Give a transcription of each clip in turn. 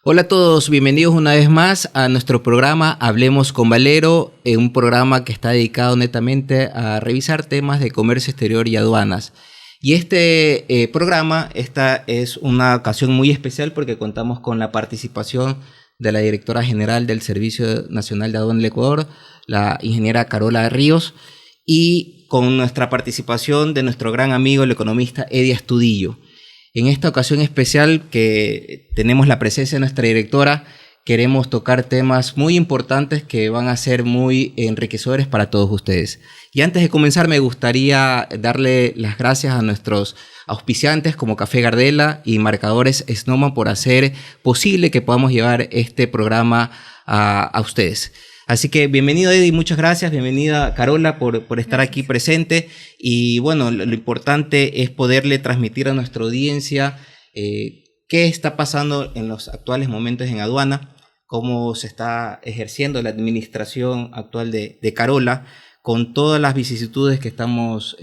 Hola a todos, bienvenidos una vez más a nuestro programa Hablemos con Valero, un programa que está dedicado netamente a revisar temas de comercio exterior y aduanas. Y este programa, esta es una ocasión muy especial porque contamos con la participación de la directora general del Servicio Nacional de Aduanas del Ecuador, la ingeniera Carola Ríos, y con nuestra participación de nuestro gran amigo, el economista Eddie Astudillo. En esta ocasión especial que tenemos la presencia de nuestra directora, queremos tocar temas muy importantes que van a ser muy enriquecedores para todos ustedes. Y antes de comenzar me gustaría darle las gracias a nuestros auspiciantes como Café Gardela y Marcadores Snowman por hacer posible que podamos llevar este programa a ustedes. Así que bienvenido Eddie, muchas gracias, bienvenida Carola por estar aquí presente y bueno, lo importante es poderle transmitir a nuestra audiencia qué está pasando en los actuales momentos en aduana, cómo se está ejerciendo la administración actual de Carola con todas las vicisitudes que estamos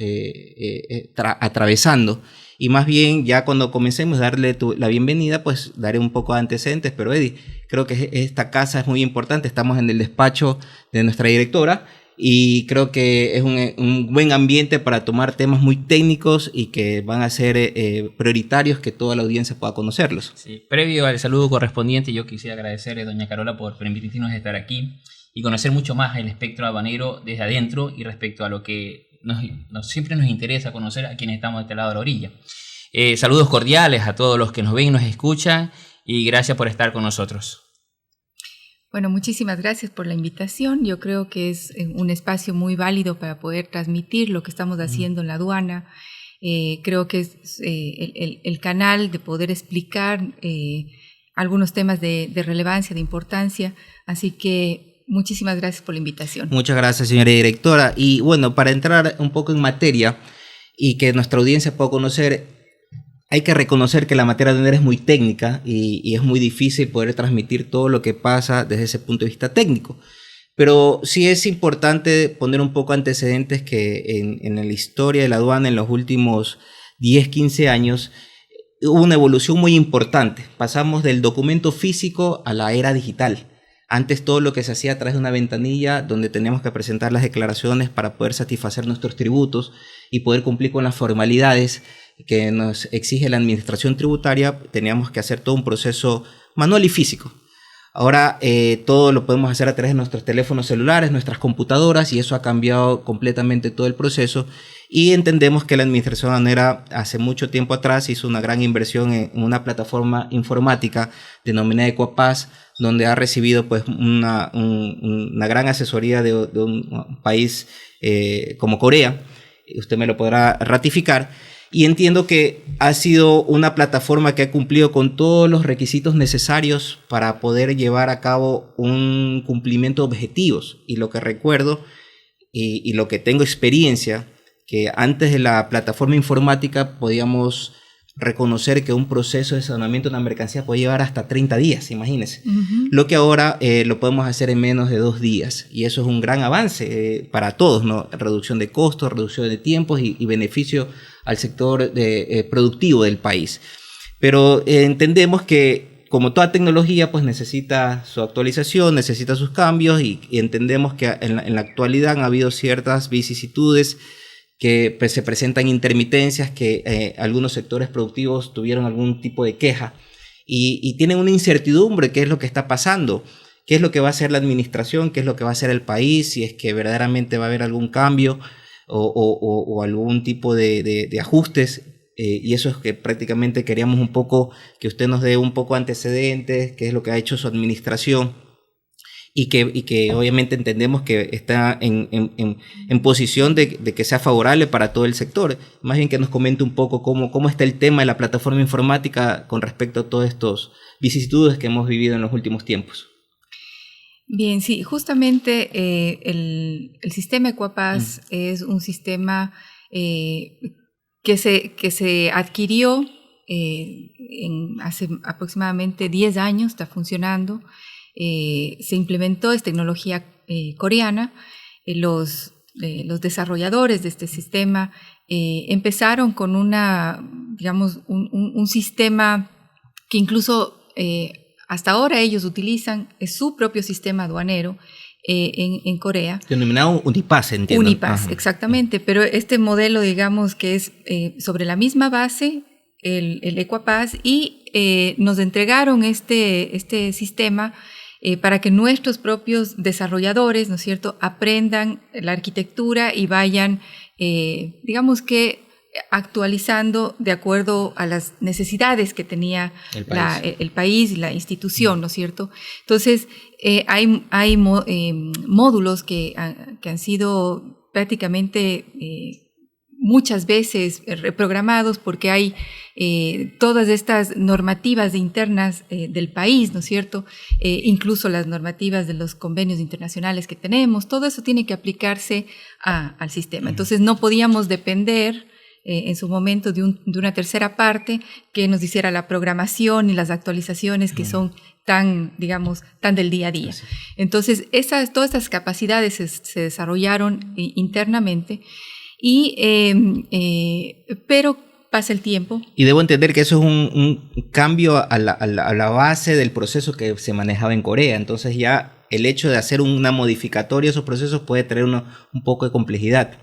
atravesando. Y más bien, ya cuando comencemos a darle la bienvenida, pues daré un poco de antecedentes. Pero Eddie, creo que esta casa es muy importante. Estamos en el despacho de nuestra directora y creo que es un buen ambiente para tomar temas muy técnicos y que van a ser prioritarios que toda la audiencia pueda conocerlos. Sí, previo al saludo correspondiente, yo quisiera agradecerle a doña Carola por permitirnos estar aquí y conocer mucho más el espectro aduanero desde adentro y respecto a lo que siempre nos interesa conocer a quienes estamos de este lado de la orilla. Saludos cordiales a todos los que nos ven y nos escuchan y gracias por estar con nosotros. Bueno, muchísimas gracias por la invitación. Yo creo que es un espacio muy válido para poder transmitir lo que estamos haciendo en la aduana. Creo que es el canal de poder explicar algunos temas de relevancia, de importancia. Así que muchísimas gracias por la invitación. Muchas gracias, señora directora. Y bueno, para entrar un poco en materia y que nuestra audiencia pueda conocer, hay que reconocer que la materia aduanera es muy técnica y es muy difícil poder transmitir todo lo que pasa desde ese punto de vista técnico. Pero sí es importante poner un poco antecedentes que en la historia de la aduana en los últimos 10, 15 años hubo una evolución muy importante. Pasamos del documento físico a la era digital. Antes todo lo que se hacía a través de una ventanilla donde teníamos que presentar las declaraciones para poder satisfacer nuestros tributos y poder cumplir con las formalidades que nos exige la administración tributaria, teníamos que hacer todo un proceso manual y físico. Ahora todo lo podemos hacer a través de nuestros teléfonos celulares, nuestras computadoras, y eso ha cambiado completamente todo el proceso. Y entendemos que la administración aduanera hace mucho tiempo atrás hizo una gran inversión en una plataforma informática denominada Equapaz, donde ha recibido pues una gran asesoría de un país como Corea. Usted me lo podrá ratificar. Y entiendo que ha sido una plataforma que ha cumplido con todos los requisitos necesarios para poder llevar a cabo un cumplimiento de objetivos. Y lo que recuerdo y lo que tengo experiencia, que antes de la plataforma informática podíamos reconocer que un proceso de sancionamiento de una mercancía puede llevar hasta 30 días, imagínense. Lo que ahora lo podemos hacer en menos de 2 días. Y eso es un gran avance para todos, ¿no? Reducción de costos, reducción de tiempos y beneficio al sector productivo del país. Pero entendemos que como toda tecnología pues necesita su actualización, necesita sus cambios y entendemos que en la actualidad han habido ciertas vicisitudes que pues, se presentan intermitencias, que algunos sectores productivos tuvieron algún tipo de queja y tienen una incertidumbre qué es lo que está pasando, qué es lo que va a hacer la administración, qué es lo que va a hacer el país, si es que verdaderamente va a haber algún cambio o algún tipo de ajustes. Y eso es que prácticamente queríamos un poco que usted nos dé un poco antecedentes, qué es lo que ha hecho su administración y que obviamente entendemos que está en posición de que sea favorable para todo el sector. Más bien que nos comente un poco cómo está el tema de la plataforma informática con respecto a todos estos vicisitudes que hemos vivido en los últimos tiempos. Bien, sí, justamente el sistema Equapaz es un sistema que se adquirió hace aproximadamente 10 años, está funcionando. Se implementó, es tecnología coreana. Los desarrolladores de este sistema empezaron con un sistema que incluso hasta ahora ellos utilizan su propio sistema aduanero en Corea. Denominado Unipass, entiendo. Unipass, exactamente, pero este modelo, digamos, que es sobre la misma base, el Equapass, y nos entregaron este sistema para que nuestros propios desarrolladores, ¿no es cierto?, aprendan la arquitectura y vayan, digamos que, actualizando de acuerdo a las necesidades que tenía el país y la institución, ¿no es cierto? Entonces, hay módulos que han sido prácticamente muchas veces reprogramados porque hay todas estas normativas internas del país, ¿no es cierto? Incluso las normativas de los convenios internacionales que tenemos, todo eso tiene que aplicarse al sistema. Entonces no podíamos depender en su momento de una tercera parte que nos hiciera la programación y las actualizaciones que son tan, digamos, tan del día a día. Entonces todas estas capacidades se desarrollaron internamente. Pero pasa el tiempo. Y debo entender que eso es un cambio a la base del proceso que se manejaba en Corea. Entonces ya el hecho de hacer una modificatoria de esos procesos puede traer un poco de complejidad.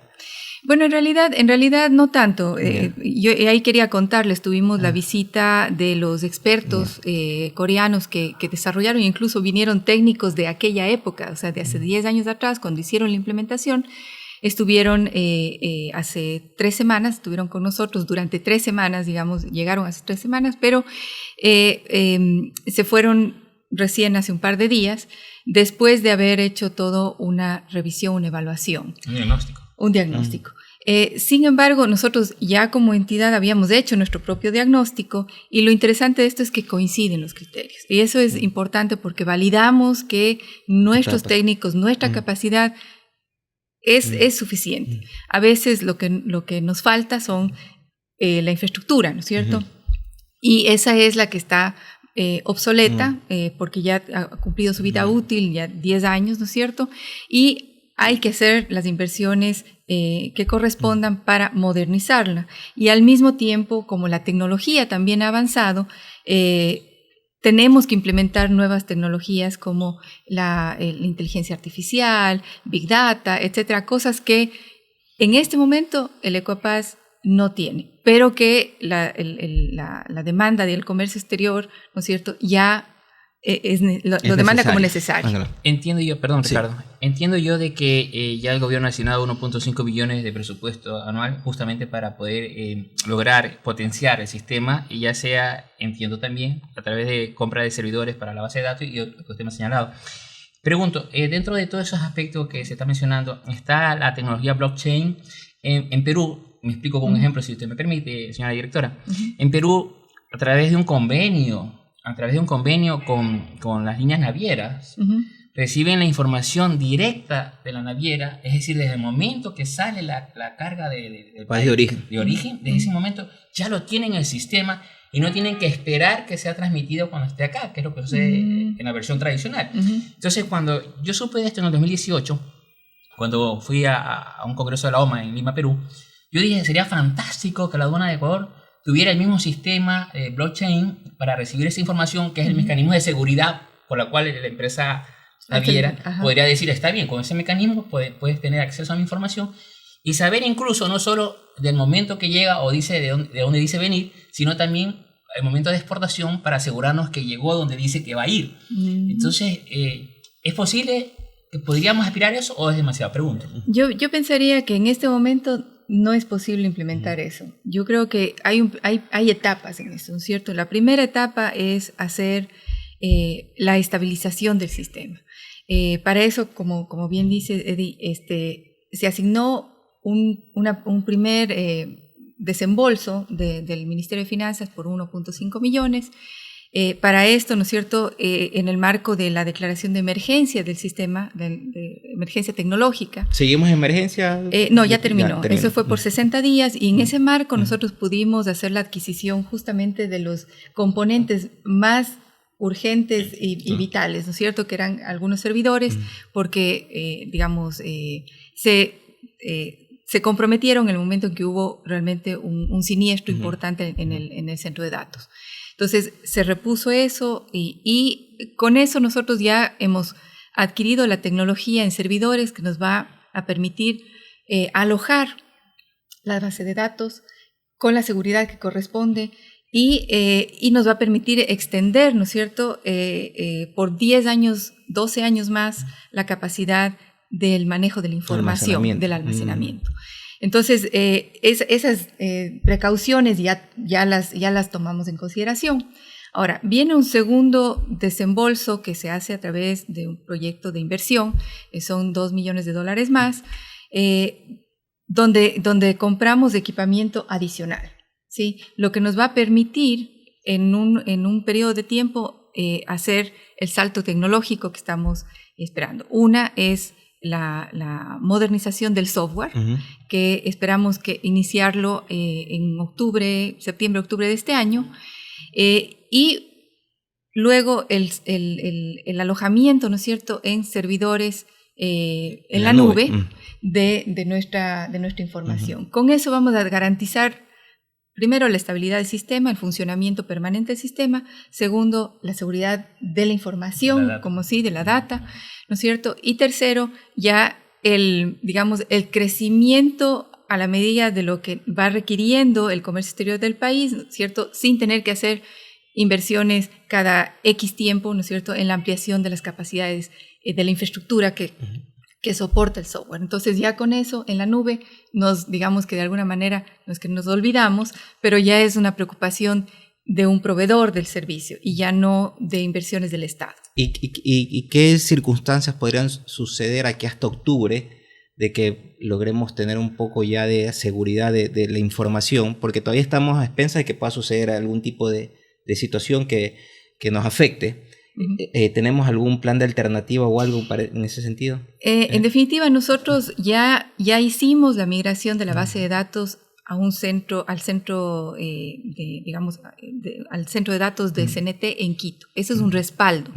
Bueno, en realidad no tanto. Yo ahí quería contarles, tuvimos la visita de los expertos coreanos que desarrollaron, incluso vinieron técnicos de aquella época, o sea, de hace 10 años atrás, cuando hicieron la implementación. Estuvieron hace 3 semanas, estuvieron con nosotros durante 3 semanas, digamos, llegaron hace 3 semanas, pero se fueron recién hace un par de días, después de haber hecho todo una revisión, una evaluación. Un diagnóstico. Sin embargo, nosotros ya como entidad habíamos hecho nuestro propio diagnóstico y lo interesante de esto es que coinciden los criterios. Y eso es importante porque validamos que nuestros técnicos, nuestra capacidad es suficiente. A veces lo que nos falta son la infraestructura, ¿no es cierto? Y esa es la que está obsoleta porque ya ha cumplido su vida útil, ya 10 años, ¿no es cierto? Y hay que hacer las inversiones que correspondan para modernizarla. Y al mismo tiempo, como la tecnología también ha avanzado, tenemos que implementar nuevas tecnologías como la inteligencia artificial, Big Data, etcétera, cosas que en este momento el Equapass no tiene, pero que la demanda del comercio exterior, ¿no es cierto?, ya lo demanda como necesario. Entiendo yo, perdón Ricardo, entiendo yo de que ya el gobierno ha asignado 1.5 billones de presupuesto anual justamente para poder lograr potenciar el sistema y ya sea, entiendo también, a través de compra de servidores para la base de datos y otros temas señalados. Pregunto, dentro de todos esos aspectos que se está mencionando, está la tecnología blockchain en Perú. Me explico con un ejemplo, si usted me permite, señora directora. En Perú, a través de un convenio con las líneas navieras, reciben la información directa de la naviera, es decir, desde el momento que sale la carga del país de origen, desde ese momento ya lo tienen en el sistema y no tienen que esperar que sea transmitido cuando esté acá, que es lo que sucede en la versión tradicional. Entonces, cuando yo supe de esto en el 2018, cuando fui a un congreso de la OMA en Lima, Perú, yo dije, sería fantástico que la aduana de Ecuador tuviera el mismo sistema blockchain para recibir esa información, que es el mecanismo de seguridad por la cual la empresa naviera podría decir, está bien, con ese mecanismo puedes tener acceso a mi información y saber incluso no solo del momento que llega o dice de dónde dice venir, sino también el momento de exportación para asegurarnos que llegó a donde dice que va a ir. Entonces, ¿es posible que podríamos aspirar a eso o es demasiado? Pregunta. Yo pensaría que en este momento no es posible implementar eso. Yo creo que hay etapas en eso, ¿no es cierto? La primera etapa es hacer la estabilización del sistema. Para eso, como bien dice Eddie, se asignó un primer desembolso del Ministerio de Finanzas por 1.5 millones. Para esto, ¿no es cierto?, en el marco de la declaración de emergencia del sistema, de emergencia tecnológica. ¿Seguimos en emergencia? No, ya terminó. Eso fue por 60 días y en ese marco nosotros pudimos hacer la adquisición justamente de los componentes más urgentes y vitales, ¿no es cierto?, que eran algunos servidores, porque, digamos, se comprometieron en el momento en que hubo realmente un siniestro importante en el centro de datos. Entonces se repuso eso y con eso nosotros ya hemos adquirido la tecnología en servidores que nos va a permitir alojar la base de datos con la seguridad que corresponde y nos va a permitir extender, ¿no es cierto?, por 10 años, 12 años más la capacidad del manejo de la información, del almacenamiento. Entonces, esas precauciones ya las tomamos en consideración. Ahora, viene un segundo desembolso que se hace a través de un proyecto de inversión, son $2 millones más, donde compramos equipamiento adicional, ¿sí? Lo que nos va a permitir en un periodo de tiempo hacer el salto tecnológico que estamos esperando. Una es la modernización del software, que esperamos que iniciarlo en septiembre-octubre de este año, y luego el alojamiento, ¿no es cierto?, en servidores en la nube de nuestra información. Con eso vamos a garantizar, primero, la estabilidad del sistema, el funcionamiento permanente del sistema. Segundo, la seguridad de la información, de la data, ¿no es cierto? Y tercero, ya el crecimiento a la medida de lo que va requiriendo el comercio exterior del país, ¿no es cierto?, sin tener que hacer inversiones cada X tiempo, ¿no es cierto?, en la ampliación de las capacidades de la infraestructura que soporta el software. Entonces ya con eso en la nube digamos que de alguna manera no es que nos olvidamos, pero ya es una preocupación de un proveedor del servicio y ya no de inversiones del Estado. ¿Y qué circunstancias podrían suceder aquí hasta octubre de que logremos tener un poco ya de seguridad de la información? Porque todavía estamos a expensas de que pueda suceder algún tipo de situación que nos afecte. ¿Tenemos algún plan de alternativa o algo en ese sentido? En definitiva, nosotros ya hicimos la migración de la base de datos al centro de datos de CNT en Quito. Eso es un respaldo.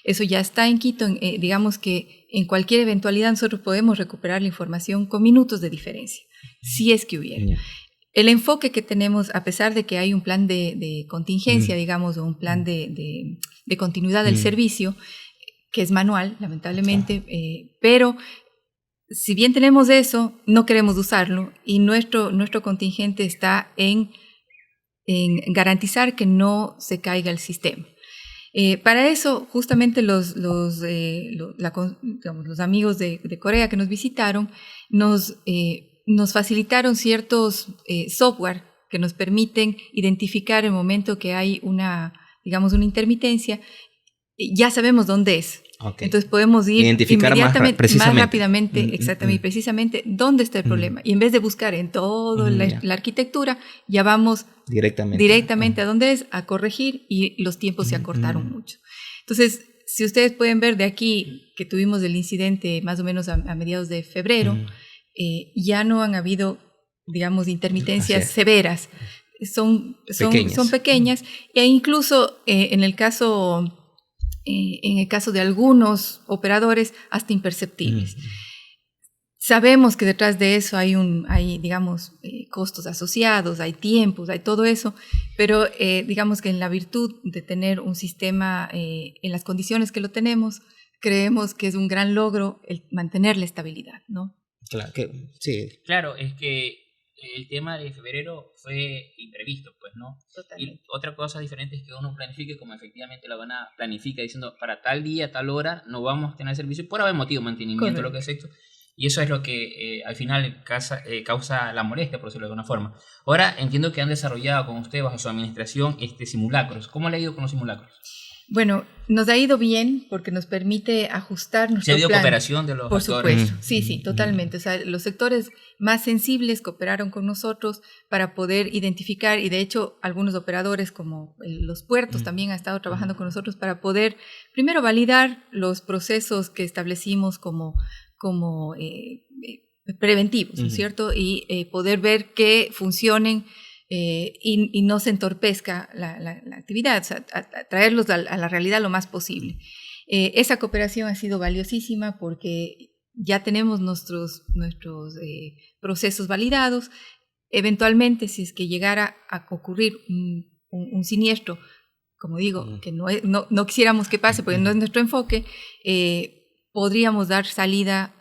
Eso ya está en Quito. Digamos que en cualquier eventualidad nosotros podemos recuperar la información con minutos de diferencia, si es que hubiera. El enfoque que tenemos, a pesar de que hay un plan de contingencia, digamos, o un plan de continuidad del servicio, que es manual, lamentablemente, pero si bien tenemos eso, no queremos usarlo y nuestro contingente está en garantizar que no se caiga el sistema. Para eso, justamente los amigos de Corea que nos visitaron nos facilitaron ciertos software que nos permiten identificar el momento que hay una intermitencia. Ya sabemos dónde es. Entonces podemos ir identificar inmediatamente, más rápidamente, exactamente, precisamente dónde está el problema. Y en vez de buscar en toda la arquitectura, ya vamos directamente a dónde es, a corregir, y los tiempos se acortaron mucho. Entonces, si ustedes pueden ver de aquí que tuvimos el incidente más o menos a mediados de febrero, ya no han habido, intermitencias severas. Son pequeñas, e incluso en el caso de algunos operadores hasta imperceptibles. Sabemos que detrás de eso hay costos asociados, hay tiempos, hay todo eso, pero digamos que en la virtud de tener un sistema en las condiciones que lo tenemos, creemos que es un gran logro el mantener la estabilidad, ¿no? Claro, es que el tema de febrero fue imprevisto, pues, ¿no? Totalmente. Y otra cosa diferente es que uno planifique como efectivamente la aduana planifica, diciendo para tal día, tal hora, no vamos a tener servicio por haber motivo, mantenimiento, lo que es esto. Y eso es lo que al final causa la molestia, por decirlo de alguna forma. Ahora entiendo que han desarrollado con usted, bajo su administración, simulacros. ¿Cómo le ha ido con los simulacros? Bueno, nos ha ido bien porque nos permite ajustar nuestro plan. ¿Se ha habido cooperación de los actores? Por supuesto, sí, totalmente. O sea, los sectores más sensibles cooperaron con nosotros para poder identificar, y de hecho algunos operadores como los puertos también han estado trabajando con nosotros para poder primero validar los procesos que establecimos como preventivos, ¿no es cierto? Y poder ver que funcionen y no se entorpezca la actividad, o sea, traerlos a la realidad lo más posible. Esa cooperación ha sido valiosísima porque ya tenemos nuestros procesos validados. Eventualmente, si es que llegara a ocurrir un siniestro como digo, que no quisiéramos que pase porque no es nuestro enfoque, podríamos dar salida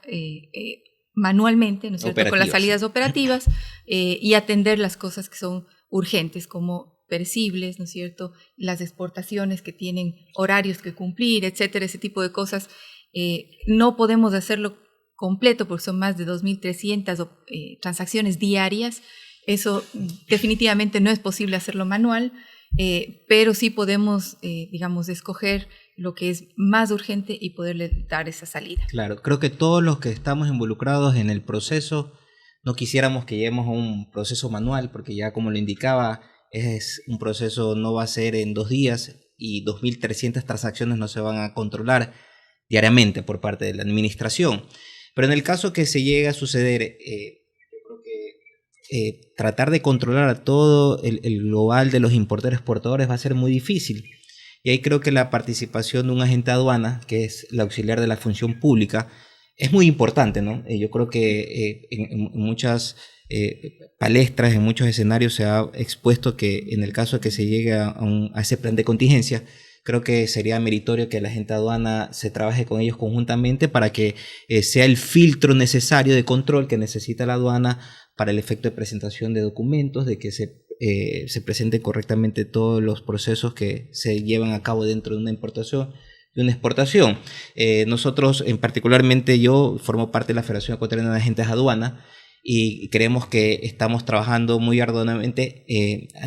manualmente, ¿no es cierto?, con las salidas operativas y atender las cosas que son urgentes, como perecibles, ¿no es cierto?, las exportaciones que tienen horarios que cumplir, etcétera, ese tipo de cosas. No podemos hacerlo completo porque son más de 2.300 transacciones diarias. Eso definitivamente no es posible hacerlo manual, pero sí podemos, digamos, escoger lo que es más urgente y poderle dar esa salida. Claro, creo que todos los que estamos involucrados en el proceso no quisiéramos que lleguemos a un proceso manual, porque ya como lo indicaba, es un proceso, no va a ser en 2 días y 2.300 transacciones no se van a controlar diariamente por parte de la administración. Pero en el caso que se llegue a suceder, yo creo que tratar de controlar a todo el global de los importadores exportadores va a ser muy difícil. Y ahí creo que la participación de un agente de aduana, que es el auxiliar de la función pública, es muy importante, ¿no? Yo creo que en muchas palestras, en muchos escenarios se ha expuesto que en el caso de que se llegue a ese plan de contingencia, creo que sería meritorio que la agente de aduana se trabaje con ellos conjuntamente para que sea el filtro necesario de control que necesita la aduana para el efecto de presentación de documentos, de que se presenten correctamente todos los procesos que se llevan a cabo dentro de una importación, de una exportación. Nosotros, particularmente yo, formo parte de la Federación Ecuatoriana de Agentes de Aduana y creemos que estamos trabajando muy arduamente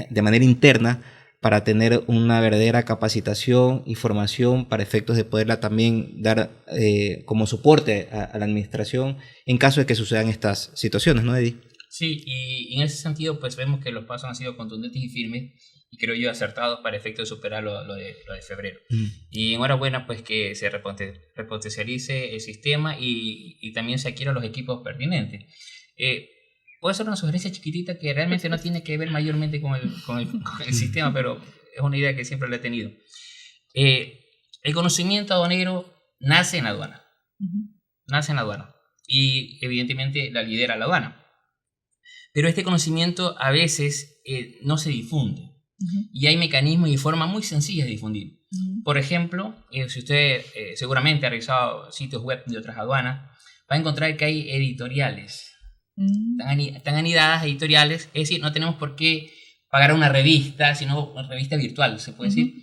de manera interna para tener una verdadera capacitación y formación para efectos de poderla también dar como soporte a la administración en caso de que sucedan estas situaciones, ¿no, Eddie? Sí, y en ese sentido pues vemos que los pasos han sido contundentes y firmes y creo yo acertados para efecto de superar lo de febrero. Y enhorabuena pues que se repotencialice el sistema y también se adquieran los equipos pertinentes. Puedo hacer una sugerencia chiquitita que realmente no tiene que ver mayormente con el sistema, pero es una idea que siempre la he tenido. El conocimiento aduanero nace en la aduana. Nace en la aduana. Y evidentemente la lidera la aduana. Pero este conocimiento a veces no se difunde. Y hay mecanismos y formas muy sencillas de difundir. Por ejemplo, si usted seguramente ha revisado sitios web de otras aduanas, va a encontrar que hay editoriales. Están anidadas editoriales, es decir, no tenemos por qué pagar una revista, sino una revista virtual, se puede decir,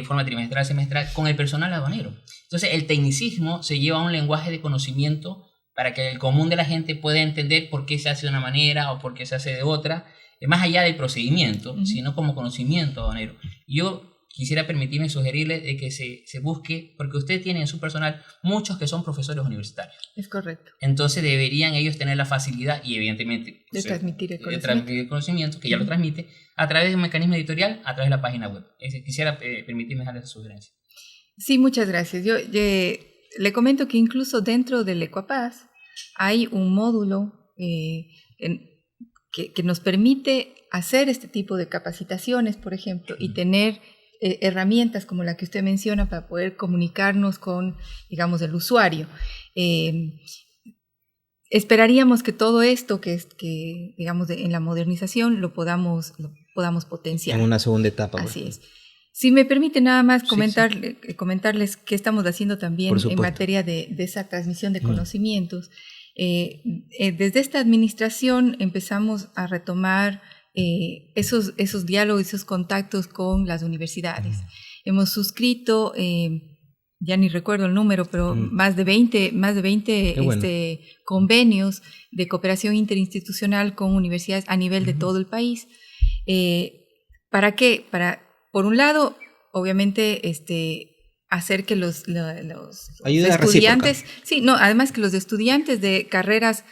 forma trimestral, semestral, con el personal aduanero. Entonces, el tecnicismo se lleva a un lenguaje de conocimiento para que el común de la gente pueda entender por qué se hace de una manera o por qué se hace de otra, más allá del procedimiento, sino como conocimiento aduanero. Yo quisiera permitirme sugerirle de que se busque, porque usted tiene en su personal muchos que son profesores universitarios. Es correcto. Entonces deberían ellos tener la facilidad y evidentemente de transmitir el conocimiento, que ya lo transmite, a través de un mecanismo editorial, a través de la página web. Quisiera permitirme darle esa sugerencia. Sí, muchas gracias. Yo le comento que incluso dentro del Ecuapaz hay un módulo que nos permite hacer este tipo de capacitaciones, por ejemplo, y tener herramientas como la que usted menciona para poder comunicarnos con, digamos, el usuario. Esperaríamos que todo esto que digamos, en la modernización lo podamos potenciar. En una segunda etapa. Así es. Si me permite nada más comentarles qué estamos haciendo también en materia de esa transmisión de conocimientos. Desde esta administración empezamos a retomar esos diálogos, esos contactos con las universidades. Hemos suscrito, ya ni recuerdo el número, pero más de 20 convenios de cooperación interinstitucional con universidades a nivel de todo el país. ¿Para qué? Por un lado, obviamente, hacer que los estudiantes, además que los estudiantes de carreras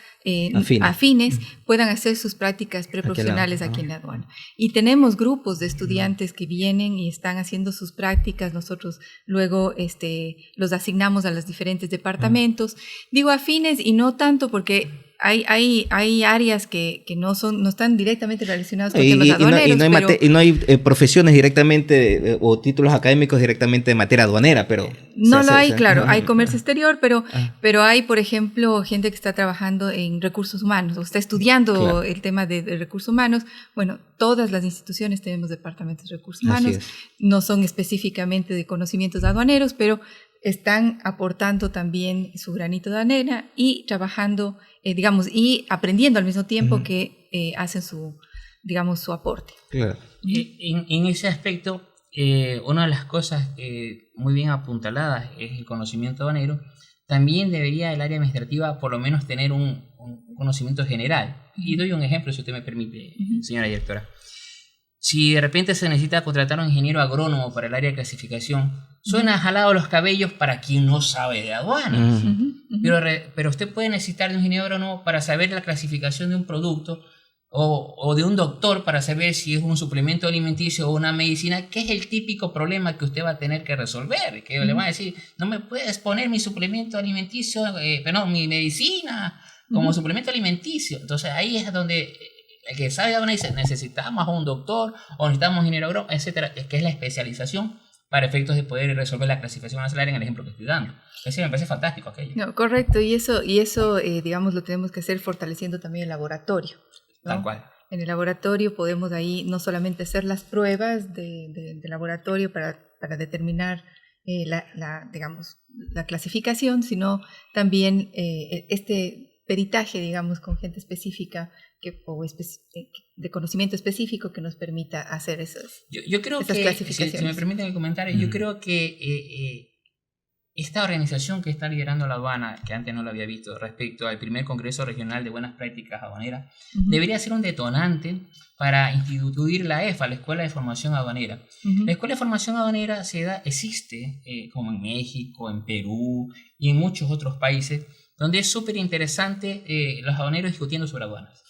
afines puedan hacer sus prácticas preprofesionales aquí en la aduana. Y tenemos grupos de estudiantes que vienen y están haciendo sus prácticas. Nosotros luego los asignamos a los diferentes departamentos. Digo afines y no tanto porque hay áreas que no están directamente relacionadas con temas aduaneros. No hay profesiones directamente o títulos académicos directamente de materia aduanera, pero... No lo hay, claro, hay comercio exterior, pero hay, por ejemplo, gente que está trabajando en recursos humanos o está estudiando el tema de recursos humanos. Bueno, todas las instituciones tenemos departamentos de recursos humanos, no son específicamente de conocimientos aduaneros, pero están aportando también su granito de arena y trabajando, y aprendiendo al mismo tiempo que hacen su aporte. Claro. En ese aspecto, una de las cosas muy bien apuntaladas es el conocimiento aduanero. También debería el área administrativa por lo menos tener un conocimiento general. Y doy un ejemplo, si usted me permite, señora directora. Si de repente se necesita contratar a un ingeniero agrónomo para el área de clasificación, suena jalado los cabellos para quien no sabe de aduanas. Pero usted puede necesitar de un ingeniero agrónomo para saber la clasificación de un producto o de un doctor para saber si es un suplemento alimenticio o una medicina, que es el típico problema que usted va a tener que resolver. Que le van a decir, no me puedes poner mi suplemento alimenticio, mi medicina como suplemento alimenticio. Entonces ahí es donde... El que sabe de aduanas dice, necesitamos a un doctor o necesitamos un ingeniero agrónomo, etcétera, que es la especialización para efectos de poder resolver la clasificación arancelaria en el ejemplo que estoy dando. Eso me parece fantástico aquello. No, correcto, y eso lo tenemos que hacer fortaleciendo también el laboratorio, ¿no? Tal cual. En el laboratorio podemos ahí no solamente hacer las pruebas de laboratorio para determinar la clasificación, sino también este peritaje, con gente específica de conocimiento específico que nos permita hacer esas clasificaciones. Si me permiten el comentario, yo creo que esta organización que está liderando la aduana, que antes no lo había visto, respecto al primer Congreso Regional de Buenas Prácticas Aduaneras, debería ser un detonante para instituir la EFA, la Escuela de Formación Aduanera. La Escuela de Formación Aduanera existe como en México, en Perú y en muchos otros países, donde es súper interesante los aduaneros discutiendo sobre aduanas.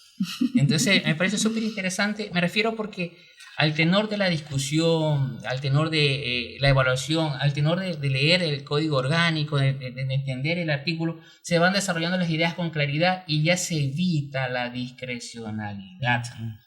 Entonces, me parece súper interesante, me refiero porque al tenor de la discusión, al tenor de la evaluación, al tenor de leer el código orgánico, de entender el artículo, se van desarrollando las ideas con claridad y ya se evita la discrecionalidad.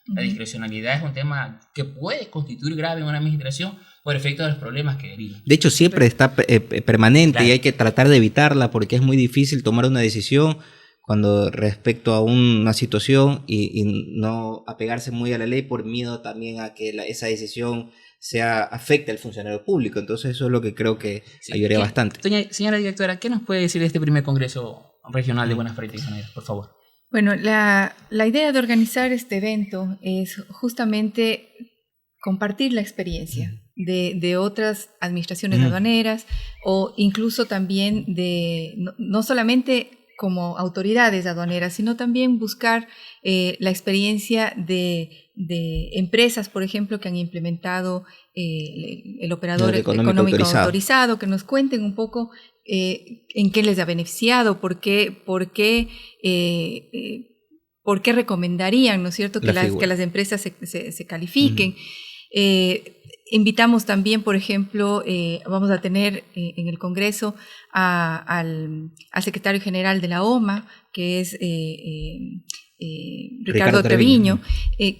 La discrecionalidad es un tema que puede constituir grave en una administración por efecto de los problemas que derivan. De hecho, siempre está permanente y hay que tratar de evitarla porque es muy difícil tomar una decisión cuando respecto a una situación y no apegarse muy a la ley por miedo también a que esa decisión afecte al funcionario público. Entonces eso es lo que creo que ayudaría bastante. Señora directora, ¿qué nos puede decir de este primer Congreso Regional de Buenas Prácticas Aduaneras, por favor? Bueno, la idea de organizar este evento es justamente compartir la experiencia de otras administraciones aduaneras o incluso también no solamente como autoridades aduaneras, sino también buscar la experiencia de empresas, por ejemplo, que han implementado el operador económico autorizado, que nos cuenten un poco en qué les ha beneficiado, por qué recomendarían, ¿no es cierto?, que las empresas se califiquen. Invitamos también, por ejemplo, vamos a tener en el Congreso al secretario general de la OMA, que es Ricardo Treviño,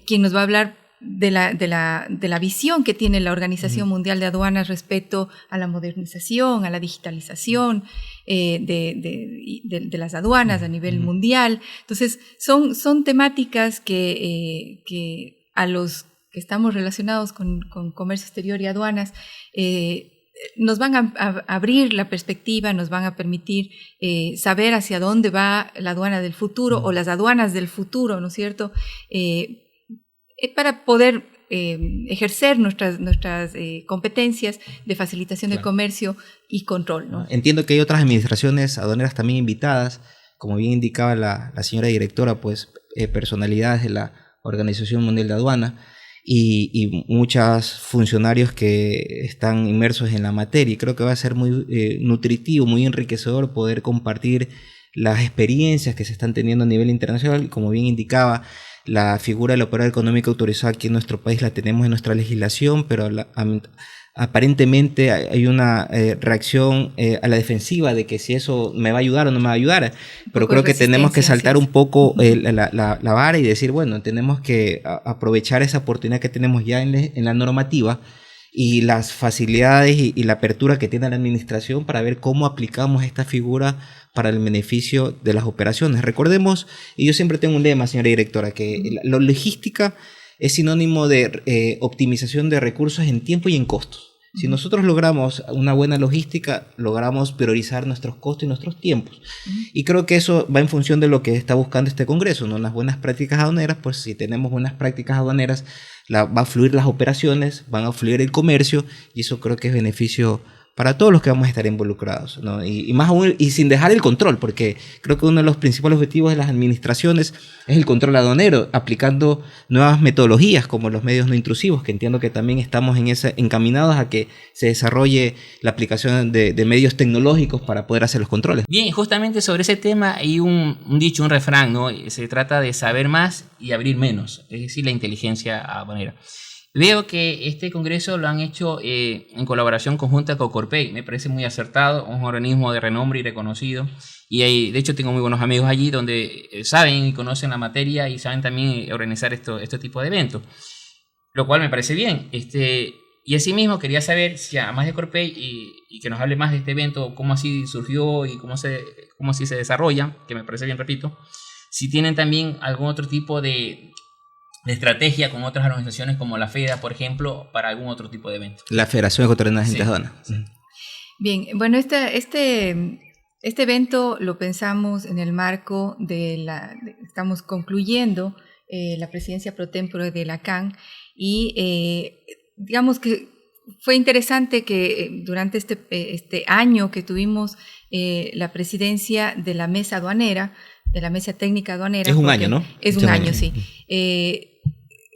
quien nos va a hablar de la visión que tiene la Organización Mundial de Aduanas respecto a la modernización, a la digitalización de las aduanas a nivel mundial. Entonces, son temáticas que a los que estamos relacionados con comercio exterior y aduanas, nos van a abrir la perspectiva, nos van a permitir saber hacia dónde va la aduana del futuro o las aduanas del futuro, ¿no es cierto?, para poder ejercer nuestras competencias de facilitación del comercio y control, ¿no? Entiendo que hay otras administraciones aduaneras también invitadas, como bien indicaba la señora directora, pues personalidades de la Organización Mundial de Aduana, y muchos funcionarios que están inmersos en la materia. Y creo que va a ser muy nutritivo, muy enriquecedor poder compartir las experiencias que se están teniendo a nivel internacional. Como bien indicaba, la figura del operador económico autorizado aquí en nuestro país la tenemos en nuestra legislación, pero aparentemente hay una reacción a la defensiva de que si eso me va a ayudar o no me va a ayudar, pero creo que tenemos que saltar un poco la vara y decir, bueno, tenemos que aprovechar esa oportunidad que tenemos ya en la normativa y las facilidades y la apertura que tiene la administración para ver cómo aplicamos esta figura para el beneficio de las operaciones. Recordemos, y yo siempre tengo un lema, señora directora, que la logística es sinónimo de optimización de recursos en tiempo y en costos. Si nosotros logramos una buena logística, logramos priorizar nuestros costos y nuestros tiempos. Y creo que eso va en función de lo que está buscando este Congreso, ¿no? Las buenas prácticas aduaneras, pues si tenemos buenas prácticas aduaneras, va a fluir las operaciones, van a fluir el comercio, y eso creo que es beneficio para todos los que vamos a estar involucrados, ¿no? Y más aún, y sin dejar el control, porque creo que uno de los principales objetivos de las administraciones es el control aduanero, aplicando nuevas metodologías como los medios no intrusivos, que entiendo que también estamos encaminados a que se desarrolle la aplicación de medios tecnológicos para poder hacer los controles. Bien, justamente sobre ese tema hay un dicho, un refrán, ¿no? Se trata de saber más y abrir menos, es decir, la inteligencia aduanera. Veo que este congreso lo han hecho en colaboración conjunta con Corpey. Me parece muy acertado, un organismo de renombre y reconocido. Y de hecho tengo muy buenos amigos allí donde saben y conocen la materia y saben también organizar este tipo de eventos. Lo cual me parece bien. Y asimismo quería saber si además de Corpey y que nos hable más de este evento, cómo así surgió y cómo así se desarrolla, que me parece bien, repito, si tienen también algún otro tipo de estrategia con otras organizaciones como la FEDA, por ejemplo, para algún otro tipo de evento. La Federación Ecuatoriana de Agentes de Aduana. Sí. Bien, bueno, este evento lo pensamos en el marco estamos concluyendo la presidencia pro tempore de la CAN y digamos que fue interesante que durante este año que tuvimos la presidencia de la mesa aduanera, de la mesa técnica aduanera. Es un año, ¿no? Es un año, sí.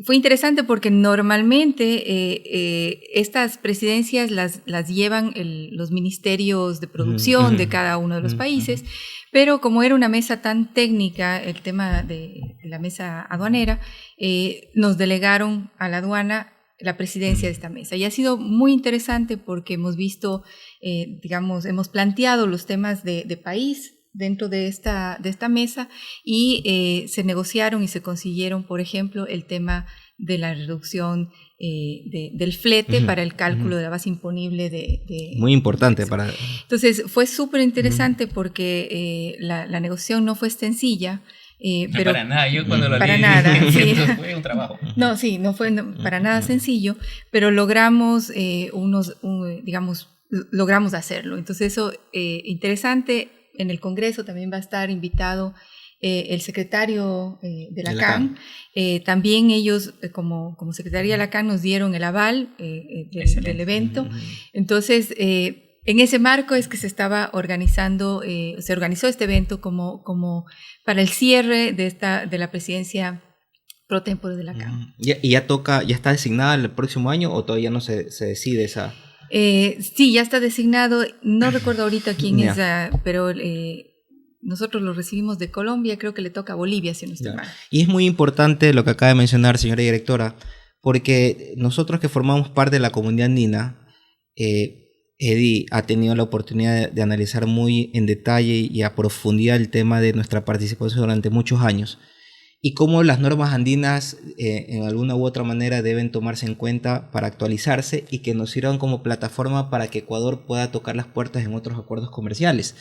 Fue interesante porque normalmente estas presidencias las llevan los ministerios de producción de cada uno de los países, pero como era una mesa tan técnica, el tema de la mesa aduanera, nos delegaron a la aduana la presidencia de esta mesa. Y ha sido muy interesante porque hemos visto, hemos planteado los temas de país dentro de esta mesa y se negociaron y se consiguieron, por ejemplo, el tema de la reducción del flete para el cálculo de la base imponible muy importante para... Entonces fue súper interesante porque la negociación no fue sencilla. Pero para nada, yo cuando lo para leí, nada, sí. fue un trabajo. No, sí, no fue para nada sencillo, pero logramos logramos hacerlo. Entonces eso interesante. En el Congreso también va a estar invitado el secretario de la CAN. También ellos, como Secretaría de la CAN, nos dieron el aval del evento. Entonces, en ese marco es que se organizó este evento como para el cierre de la presidencia pro tempore de la CAN. ¿Y ya está designada el próximo año o todavía no se decide esa...? Sí, ya está designado, no recuerdo ahorita quién es, pero nosotros lo recibimos de Colombia, creo que le toca a Bolivia, si no estoy mal. Y es muy importante lo que acaba de mencionar, señora directora, porque nosotros que formamos parte de la comunidad andina, EDI ha tenido la oportunidad de analizar muy en detalle y a profundidad el tema de nuestra participación durante muchos años. Y cómo las normas andinas en alguna u otra manera deben tomarse en cuenta para actualizarse y que nos sirvan como plataforma para que Ecuador pueda tocar las puertas en otros acuerdos comerciales.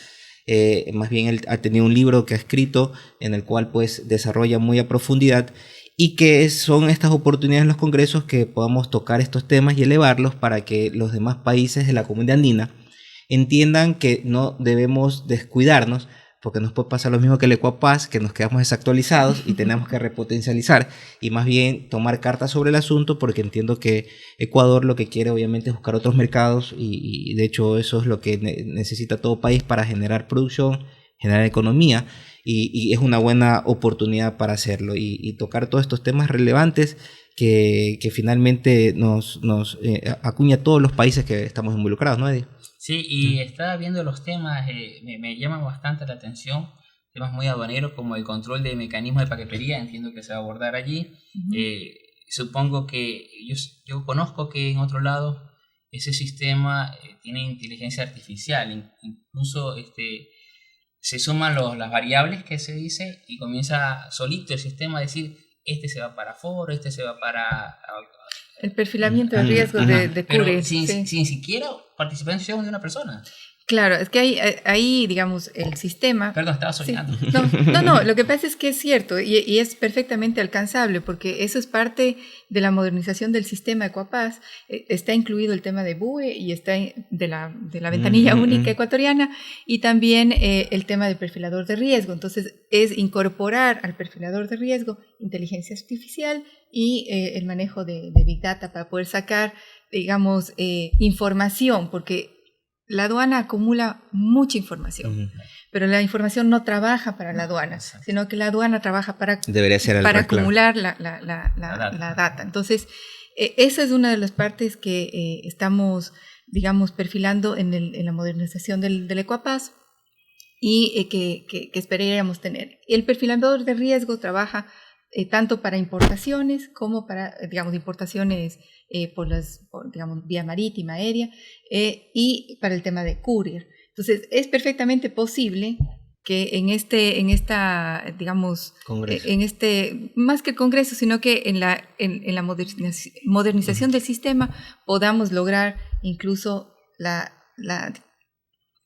Más bien él ha tenido un libro que ha escrito en el cual pues desarrolla muy a profundidad y que son estas oportunidades en los congresos que podamos tocar estos temas y elevarlos para que los demás países de la comunidad andina entiendan que no debemos descuidarnos, porque nos puede pasar lo mismo que el Ecuapaz, que nos quedamos desactualizados y tenemos que repotencializar y más bien tomar cartas sobre el asunto, porque entiendo que Ecuador lo que quiere obviamente es buscar otros mercados y de hecho eso es lo que necesita todo país para generar producción, generar economía y es una buena oportunidad para hacerlo y tocar todos estos temas relevantes que finalmente nos acuña a todos los países que estamos involucrados, ¿no, Eddie? Sí, y estaba viendo los temas, me llaman bastante la atención, temas muy aduaneros como el control de mecanismos de paquetería, entiendo que se va a abordar allí. Supongo que yo conozco que en otro lado ese sistema tiene inteligencia artificial, incluso se suman las variables que se dice y comienza solito el sistema a decir, este se va para foro, este se va para... El perfilamiento de riesgos de Courier. Sin siquiera participación de una persona. Claro, es que ahí, digamos, el sistema... Perdón, estaba soñando. Sí. No, lo que pasa es que es cierto y es perfectamente alcanzable porque eso es parte de la modernización del sistema Ecuapaz. Está incluido el tema de BUE y está de la ventanilla única ecuatoriana y también el tema del perfilador de riesgo. Entonces, es incorporar al perfilador de riesgo inteligencia artificial y el manejo de Big Data para poder sacar, digamos, información, porque la aduana acumula mucha información, pero la información no trabaja para la aduana, sino que la aduana trabaja para acumular la data. Entonces, esa es una de las partes que estamos, digamos, perfilando en la modernización del Ecuapaz y que esperaríamos tener. El perfilador de riesgo trabaja tanto para importaciones como para, digamos, importaciones digamos, vía marítima, aérea, y para el tema de Courier. Entonces, es perfectamente posible que digamos, más que el Congreso, sino que en la modernización del sistema podamos lograr incluso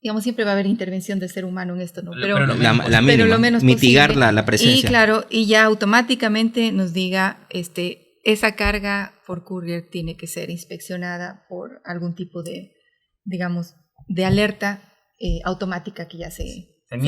digamos, siempre va a haber intervención del ser humano en esto, ¿no? Pero lo menos mitigar posible. La presencia. Y claro, y ya automáticamente nos diga, esa carga por Courier tiene que ser inspeccionada por algún tipo de, digamos, de alerta automática que ya se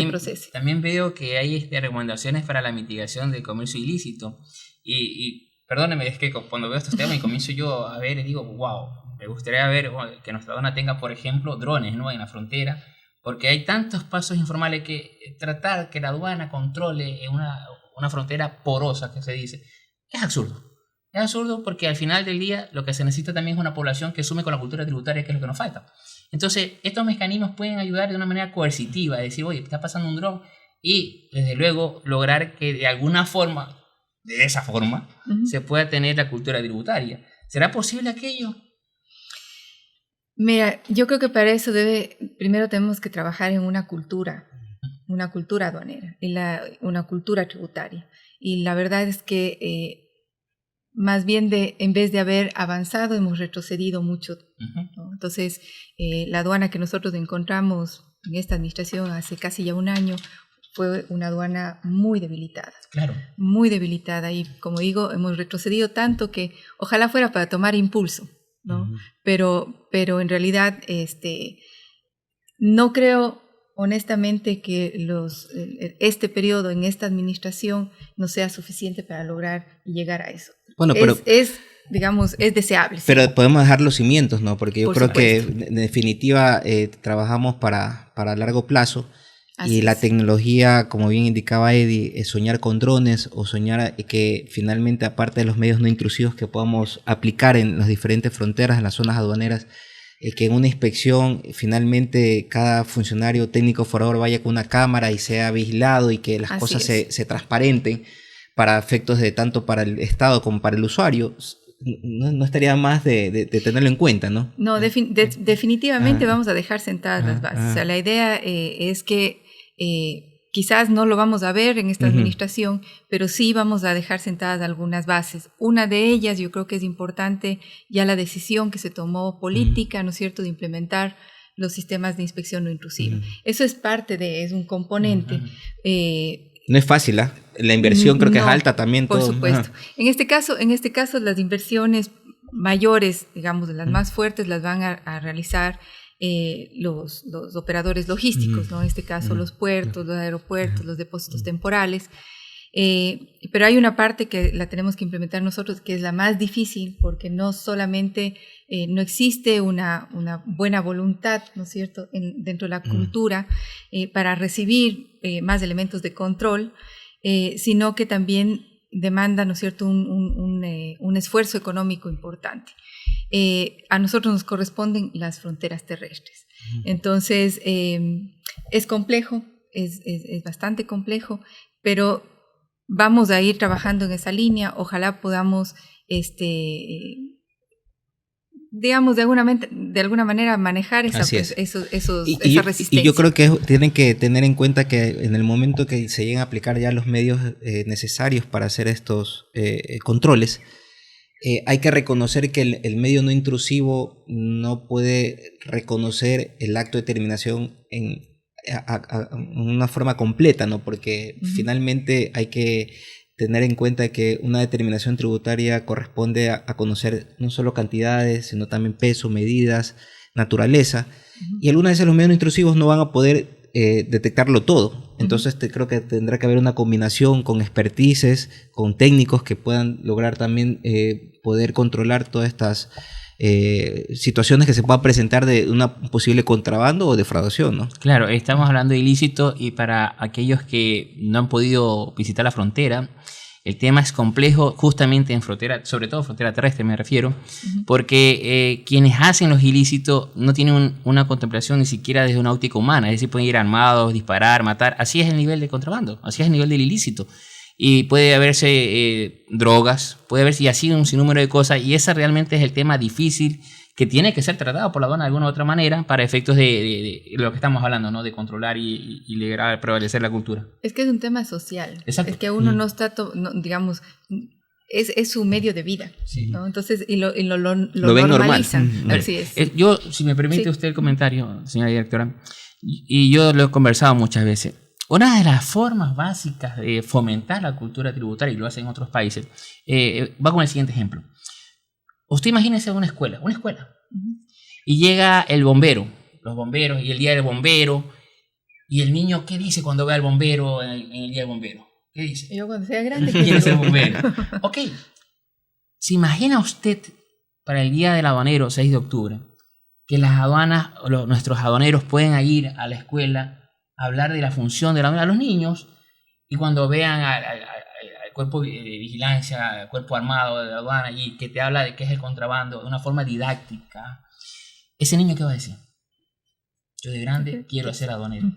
procese. También veo que hay recomendaciones para la mitigación del comercio ilícito. Y perdóneme, es que cuando veo estos temas y comienzo yo a ver y digo, wow, me gustaría ver que nuestra aduana tenga, por ejemplo, drones, ¿no?, en la frontera, porque hay tantos pasos informales que tratar que la aduana controle una frontera porosa, que se dice, es absurdo. Es absurdo porque al final del día lo que se necesita también es una población que sume con la cultura tributaria, que es lo que nos falta. Entonces, estos mecanismos pueden ayudar de una manera coercitiva, decir, oye, está pasando un dron, y desde luego lograr que de alguna forma, de esa forma, se pueda tener la cultura tributaria. ¿Será posible aquello? Mira, yo creo que para eso primero tenemos que trabajar en una cultura aduanera, una cultura tributaria. Y la verdad es que más bien en vez de haber avanzado, hemos retrocedido mucho, ¿no? Entonces, la aduana que nosotros encontramos en esta administración hace casi ya un año fue una aduana muy debilitada. Claro. Muy debilitada. Y como digo, hemos retrocedido tanto que ojalá fuera para tomar impulso, ¿no? Pero en realidad no creo honestamente que este periodo en esta administración no sea suficiente para lograr llegar a eso. Bueno, digamos, es deseable. Pero sí, podemos dejar los cimientos, ¿no? Porque yo creo supuesto. que en definitiva trabajamos para largo plazo. Y la tecnología, como bien indicaba Eddie, soñar con drones o soñar que finalmente, aparte de los medios no intrusivos que podamos aplicar en las diferentes fronteras, en las zonas aduaneras, que en una inspección finalmente cada funcionario técnico forador vaya con una cámara y sea vigilado y que las cosas se transparenten para efectos de tanto para el Estado como para el usuario. No estaría más de tenerlo en cuenta, ¿no? No, definitivamente vamos a dejar sentadas las bases. O sea, la idea es que quizás no lo vamos a ver en esta administración, pero sí vamos a dejar sentadas algunas bases. Una de ellas, yo creo que es importante ya la decisión que se tomó política, ¿no es cierto?, de implementar los sistemas de inspección no intrusiva. Eso es es un componente. No es fácil, ¿eh? La inversión creo que es alta también. Por supuesto. En este caso, las inversiones mayores, digamos, las más fuertes, las van a realizar los operadores logísticos, ¿no? En este caso, los puertos, los aeropuertos, los depósitos temporales. Pero hay una parte que la tenemos que implementar nosotros, que es la más difícil, porque no solamente no existe una buena voluntad, ¿no es cierto?, dentro de la cultura para recibir más elementos de control, sino que también demanda, ¿no es cierto?, un esfuerzo económico importante. A nosotros nos corresponden las fronteras terrestres. Entonces, es complejo, es bastante complejo, pero vamos a ir trabajando en esa línea. Ojalá podamos digamos, de alguna manera manejar esa resistencia. Y yo creo que tienen que tener en cuenta que en el momento que se lleguen a aplicar ya los medios necesarios para hacer estos controles, hay que reconocer que el medio no intrusivo no puede reconocer el acto de terminación en una forma completa, ¿no? Porque finalmente hay que tener en cuenta que una determinación tributaria corresponde a conocer no solo cantidades, sino también peso, medidas, naturaleza, y algunas veces los medios no intrusivos no van a poder detectarlo todo. Entonces creo que tendrá que haber una combinación con expertices, con técnicos que puedan lograr también poder controlar todas estas situaciones que se puedan presentar de una posible contrabando o defraudación, ¿no? Claro, estamos hablando de ilícito, y para aquellos que no han podido visitar la frontera, el tema es complejo justamente en frontera, sobre todo frontera terrestre me refiero, porque quienes hacen los ilícitos no tienen una contemplación ni siquiera desde una óptica humana, es decir, pueden ir armados, disparar, matar. Así es el nivel de contrabando, así es el nivel del ilícito. Y puede haberse drogas, puede haberse así un sinnúmero de cosas, y ese realmente es el tema difícil que tiene que ser tratado por la aduana de alguna u otra manera para efectos de lo que estamos hablando, ¿no? De controlar y lograr prevalecer la cultura. Es que es un tema social. Exacto. Es que uno no está, digamos, es su medio de vida, ¿no? Entonces, y lo ven normalizan. Normal. Así es. Yo, si me permite usted el comentario, señora directora, y yo lo he conversado muchas veces. Una de las formas básicas de fomentar la cultura tributaria, y lo hacen en otros países, va con el siguiente ejemplo. Usted imagínese una escuela, y llega el bombero, los bomberos, y el día del bombero, y el niño, ¿qué dice cuando ve al bombero en el día del bombero? ¿Qué dice? Yo cuando sea grande quiero ser bombero. Ok, ¿se imagina usted para el día del aduanero, 6 de octubre, que las aduanas, nuestros aduaneros pueden ir a la escuela a hablar de la función de la aduana a los niños, y cuando vean al cuerpo de vigilancia, al cuerpo armado de la aduana, y que te habla de qué es el contrabando de una forma didáctica, ese niño ¿qué va a decir? Yo de grande quiero ser aduanero.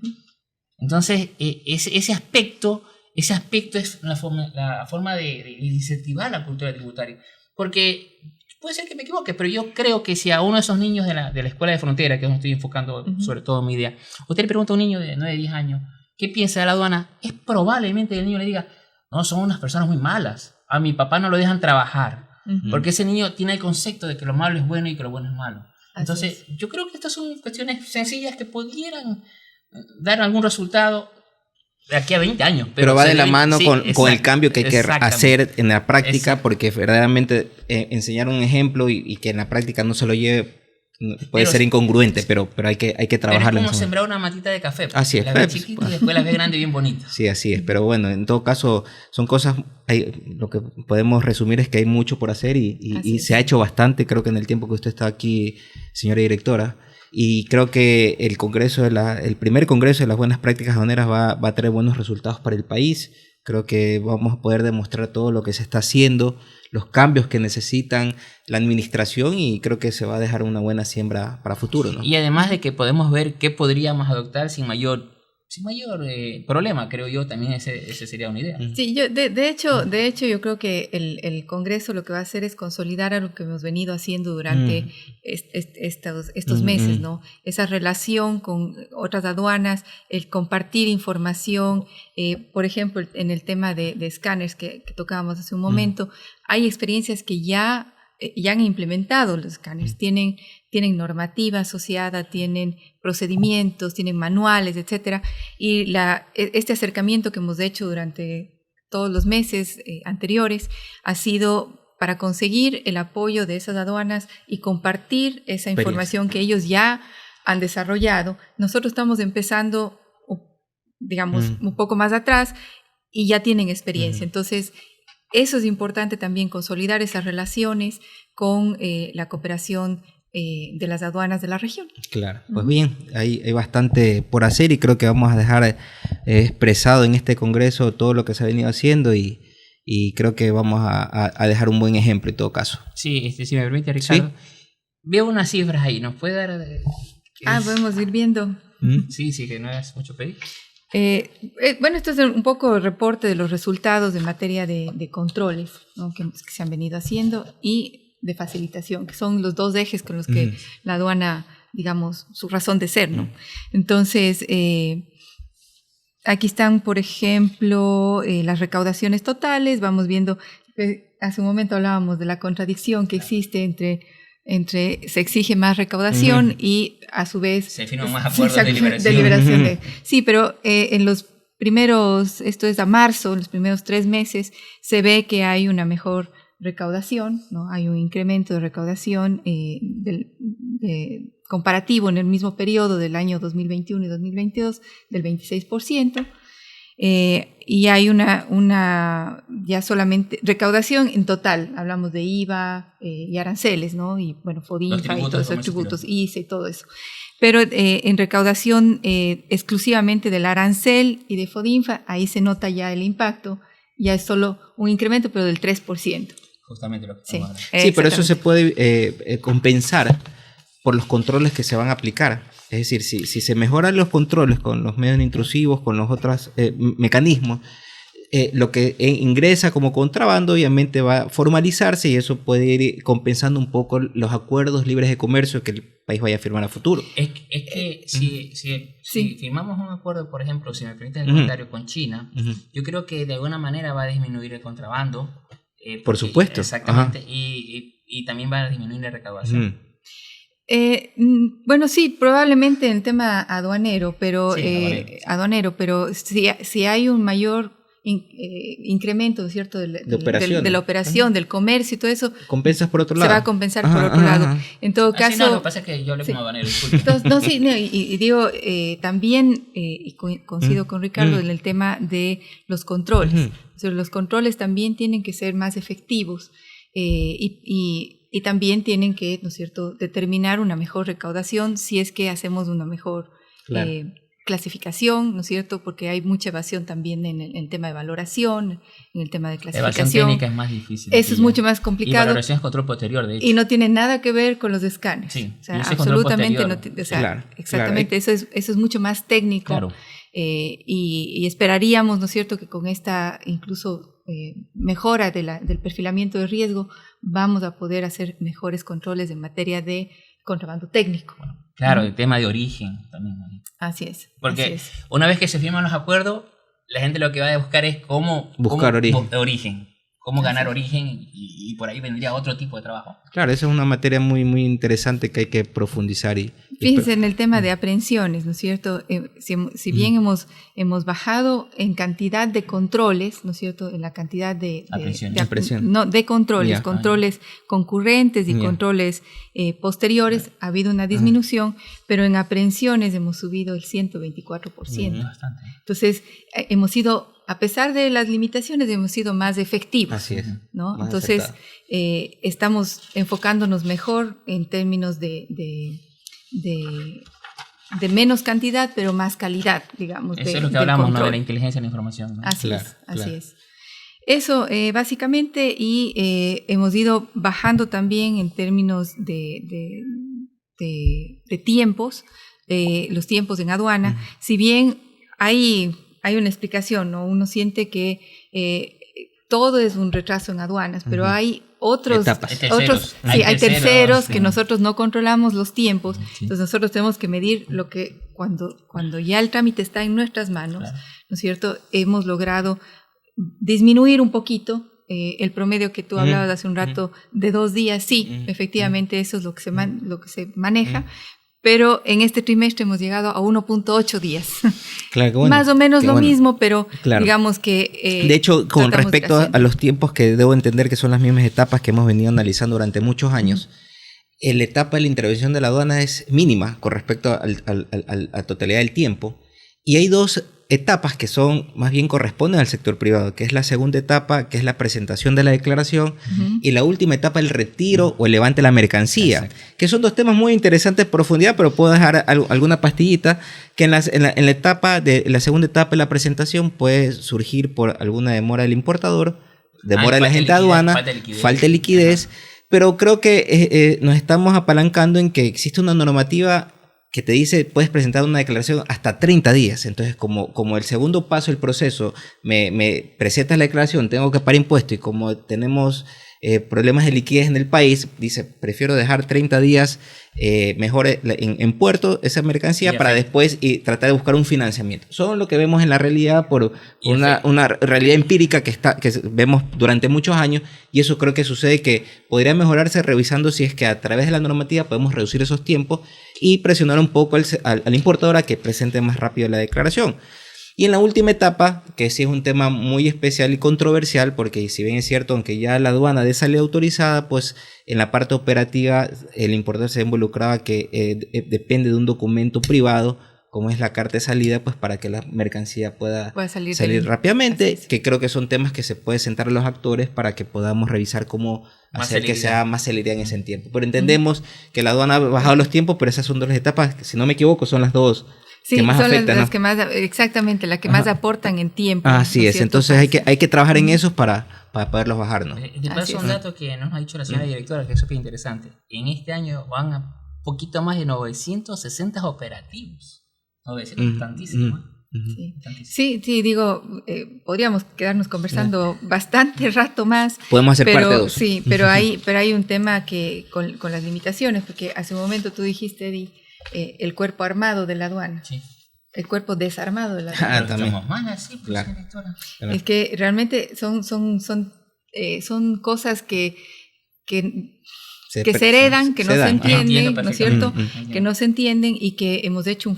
Entonces, ese aspecto es la forma de incentivar la cultura tributaria, porque puede ser que me equivoque, pero yo creo que si a uno de esos niños de la escuela de frontera, que es donde estoy enfocando sobre todo mi idea, usted le pregunta a un niño de 9, 10 años, ¿qué piensa de la aduana? Es probablemente que el niño le diga, no, son unas personas muy malas, a mi papá no lo dejan trabajar, porque ese niño tiene el concepto de que lo malo es bueno y que lo bueno es malo. Entonces, yo creo que estas son cuestiones sencillas que pudieran dar algún resultado de aquí a 20 años. Pero va de la mano con el cambio que hay que hacer en la práctica, porque verdaderamente enseñar un ejemplo y que en la práctica no se lo lleve puede ser incongruente, pero hay que trabajarlo. Pero es como sembrar una matita de café. Así es. La ve chiquita y después la ve grande y bien bonita. Sí, así es. Pero bueno, en todo caso, son cosas, lo que podemos resumir es que hay mucho por hacer y se ha hecho bastante, creo que en el tiempo que usted está aquí, señora directora. Y creo que el primer congreso de las buenas prácticas aduaneras va a traer buenos resultados para el país. Creo que vamos a poder demostrar todo lo que se está haciendo, los cambios que necesitan la administración, y creo que se va a dejar una buena siembra para futuro, ¿no? Y además de que podemos ver qué podríamos adoptar sin mayor problema, creo yo, también ese sería una idea. Sí, de hecho yo creo que el Congreso lo que va a hacer es consolidar a lo que hemos venido haciendo durante estos meses, ¿no? Esa relación con otras aduanas, el compartir información, por ejemplo, en el tema de escáneres que tocábamos hace un momento, hay experiencias que ya han implementado los escáneres, tienen normativa asociada, tienen procedimientos, tienen manuales, etcétera, y este acercamiento que hemos hecho durante todos los meses anteriores ha sido para conseguir el apoyo de esas aduanas y compartir esa información que ellos ya han desarrollado. Nosotros estamos empezando, digamos, un poco más atrás y ya tienen experiencia. Entonces, eso es importante también, consolidar esas relaciones con la cooperación de las aduanas de la región. Claro, pues bien, hay bastante por hacer, y creo que vamos a dejar expresado en este congreso todo lo que se ha venido haciendo, y creo que vamos a dejar un buen ejemplo en todo caso. Sí, si me permite, Ricardo. ¿Sí? Veo unas cifras ahí, ¿nos puede dar? Podemos ir viendo. Sí, que no es mucho pedir. Bueno, esto es un poco el reporte de los resultados en materia de controles, ¿no? que se han venido haciendo, y de facilitación, que son los dos ejes con los que la aduana, digamos, su razón de ser, ¿no? Entonces, aquí están, por ejemplo, las recaudaciones totales. Vamos viendo, hace un momento hablábamos de la contradicción que existe entre se exige más recaudación y a su vez se firman más acuerdos de liberación. Sí, pero en los primeros, esto es a marzo, en los primeros 3 meses, se ve que hay una mejor recaudación, ¿no? Hay un incremento de recaudación comparativo en el mismo periodo del año 2021 y 2022 del 26%. Y hay una ya solamente recaudación en total, hablamos de IVA y aranceles, ¿no? Y bueno, FODINFA y todos esos tributos, ICE y todo eso. Pero en recaudación exclusivamente del arancel y de FODINFA, ahí se nota ya el impacto, ya es solo un incremento, pero del 3%. Justamente lo que estamos hablando. Sí, pero eso se puede compensar por los controles que se van a aplicar. Es decir, si se mejoran los controles con los medios intrusivos, con los otros mecanismos, lo que ingresa como contrabando obviamente va a formalizarse y eso puede ir compensando un poco los acuerdos libres de comercio que el país vaya a firmar a futuro. Es que si firmamos un acuerdo, por ejemplo, si me permite el comentario, con China, yo creo que de alguna manera va a disminuir el contrabando. Por supuesto. Exactamente, y también va a disminuir la recaudación. Bueno, sí, probablemente en el tema aduanero, pero, si hay un mayor incremento, ¿cierto? De la operación, del comercio y todo eso. ¿Compensas por otro lado? Se va a compensar por otro lado. En todo caso. No, lo que pasa es que yo hablé como aduanero, disculpe. Entonces, y digo, también, y coincido con Ricardo en el tema de los controles. O sea, los controles también tienen que ser más efectivos y también tienen que, ¿no es cierto?, determinar una mejor recaudación si es que hacemos una mejor clasificación, ¿no es cierto?, porque hay mucha evasión también en el tema de valoración, en el tema de clasificación. Evasión técnica es más difícil. Eso es mucho más complicado. Y valoración es control posterior, de hecho. Y no tiene nada que ver con los escáneres. Sí, o sea, absolutamente no. Exactamente, eso es mucho más técnico. Claro. Y esperaríamos, ¿no es cierto?, que con esta incluso mejora del perfilamiento de riesgo vamos a poder hacer mejores controles en materia de contrabando técnico. Claro, el tema de origen también. Así es. Porque una vez que se firman los acuerdos, la gente lo que va a buscar es cómo origen. Cómo ganar origen y por ahí vendría otro tipo de trabajo. Claro, esa es una materia muy, muy interesante que hay que profundizar. Fíjense en el tema de aprehensiones, ¿no es cierto? Si bien hemos bajado en cantidad de controles, ¿no es cierto? En la cantidad de controles, controles concurrentes y controles posteriores, ha habido una disminución, pero en aprehensiones hemos subido el 124%. Bastante. Entonces, hemos sido, a pesar de las limitaciones, hemos sido más efectivos. Así es. ¿no? Entonces, estamos enfocándonos mejor en términos de menos cantidad, pero más calidad, digamos. Eso es lo que hablamos, ¿no?, de la inteligencia de la información, ¿no? Así es. Eso, básicamente, y hemos ido bajando también en términos de tiempos, los tiempos en aduana. Si bien hay una explicación, ¿no? Uno siente que todo es un retraso en aduanas, pero hay hay terceros que nosotros no controlamos los tiempos, entonces nosotros tenemos que medir lo que cuando ya el trámite está en nuestras manos, ¿no es cierto? Hemos logrado disminuir un poquito el promedio que tú hablabas hace un rato de 2 días, efectivamente eso es lo que se maneja. Pero en este trimestre hemos llegado a 1.8 días. Claro, que bueno, más o menos lo mismo, pero digamos que... de hecho, con respecto a los tiempos, que debo entender que son las mismas etapas que hemos venido analizando durante muchos años, la etapa de la intervención de la aduana es mínima con respecto a la totalidad del tiempo. Y hay 2 etapas que son, más bien corresponden al sector privado, que es la segunda etapa, que es la presentación de la declaración, y la última etapa, el retiro o el levante de la mercancía, que son 2 temas muy interesantes en profundidad, pero puedo dejar alguna pastillita, que en la etapa de la segunda etapa de la presentación puede surgir por alguna demora del importador, demora de la agente de aduana, falta de liquidez, pero creo que nos estamos apalancando en que existe una normativa que te dice, puedes presentar una declaración hasta 30 días. Entonces, como el segundo paso del proceso, me presentas la declaración, tengo que pagar impuesto, y como tenemos problemas de liquidez en el país, dice, prefiero dejar 30 días mejor en puerto esa mercancía para después tratar de buscar un financiamiento. Son lo que vemos en la realidad por una realidad empírica que vemos durante muchos años, y eso creo que sucede que podría mejorarse revisando si es que a través de la normativa podemos reducir esos tiempos y presionar un poco al importador a que presente más rápido la declaración. Y en la última etapa, que sí es un tema muy especial y controversial, porque si bien es cierto, aunque ya la aduana de salida autorizada, pues en la parte operativa el importador se involucraba que depende de un documento privado, como es la carta de salida, pues para que la mercancía pueda salir rápidamente, que creo que son temas que se puede sentar a los actores para que podamos revisar cómo hacer que sea más celeridad en ese tiempo. Pero entendemos que la aduana ha bajado los tiempos, pero esas son dos etapas, que si no me equivoco, son las dos. Sí, que más son afectan, las ¿no? que más, exactamente, las que más aportan en tiempo. Así es, entonces hay que trabajar en eso para poderlos bajar, ¿no? De paso, un dato que nos ha dicho la señora directora, que es súper interesante. En este año van a poquito más de 960 operativos. 900, tantísimo. Sí, digo, podríamos quedarnos conversando bastante rato más. Podemos hacer parte 2. Sí, pero hay un tema que con las limitaciones, porque hace un momento tú dijiste, Eddie, el cuerpo armado de la aduana. Sí. El cuerpo desarmado de la aduana. También. Sí, pues, claro. Es que realmente son cosas que se heredan, que no se entienden, ¿no es cierto? Que no se entienden y que hemos hecho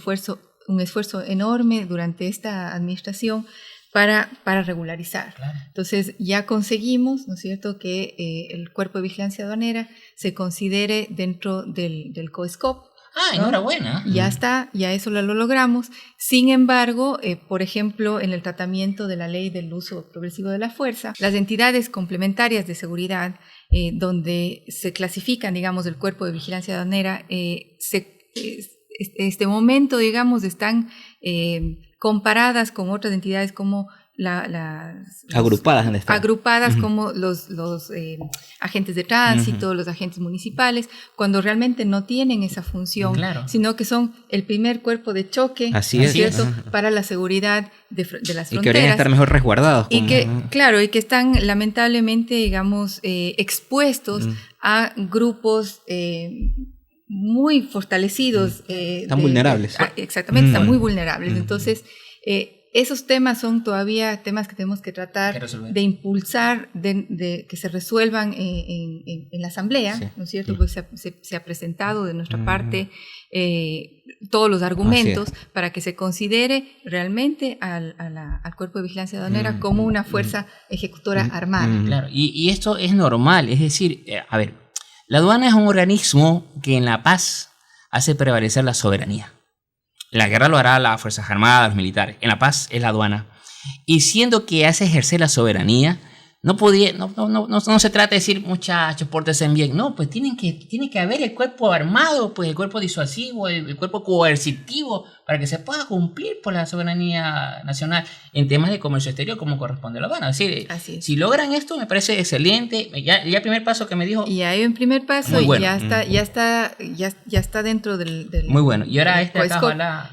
un esfuerzo enorme durante esta administración para regularizar. Claro. Entonces ya conseguimos, ¿no es cierto?, que el cuerpo de vigilancia aduanera se considere dentro del COESCOP. ¿No? Enhorabuena. Ya está, ya eso lo logramos. Sin embargo, por ejemplo, en el tratamiento de la ley del uso progresivo de la fuerza, las entidades complementarias de seguridad, donde se clasifican, digamos, el cuerpo de vigilancia aduanera, este momento, digamos, están comparadas con otras entidades como agrupadas como los agentes de tránsito, los agentes municipales, cuando realmente no tienen esa función, sino que son el primer cuerpo de choque, ¿cierto?, para la seguridad de las fronteras. Y que deberían estar mejor resguardados. Y que están lamentablemente, digamos, expuestos a grupos muy fortalecidos. Están vulnerables. Exactamente, están muy vulnerables. Entonces, esos temas son todavía temas que tenemos que tratar de impulsar, de que se resuelvan en la asamblea, ¿no es cierto? Pues se ha presentado de nuestra parte todos los argumentos para que se considere realmente al cuerpo de vigilancia aduanera como una fuerza ejecutora armada. Claro, y esto es normal, es decir, a ver, la aduana es un organismo que en la paz hace prevalecer la soberanía. En la guerra lo hará las Fuerzas Armadas, los militares. En la paz es la aduana. Y siendo que hace ejercer la soberanía, no se trata de decir, muchachos, pórtense bien. No, pues tiene que haber el cuerpo armado, pues el cuerpo disuasivo, el cuerpo coercitivo, para que se pueda cumplir por la soberanía nacional en temas de comercio exterior como corresponde a la aduana. Es decir, si logran esto, me parece excelente. Ya el primer paso que me dijo. Y hay un primer paso y bueno. ya está dentro del muy bueno. Y ahora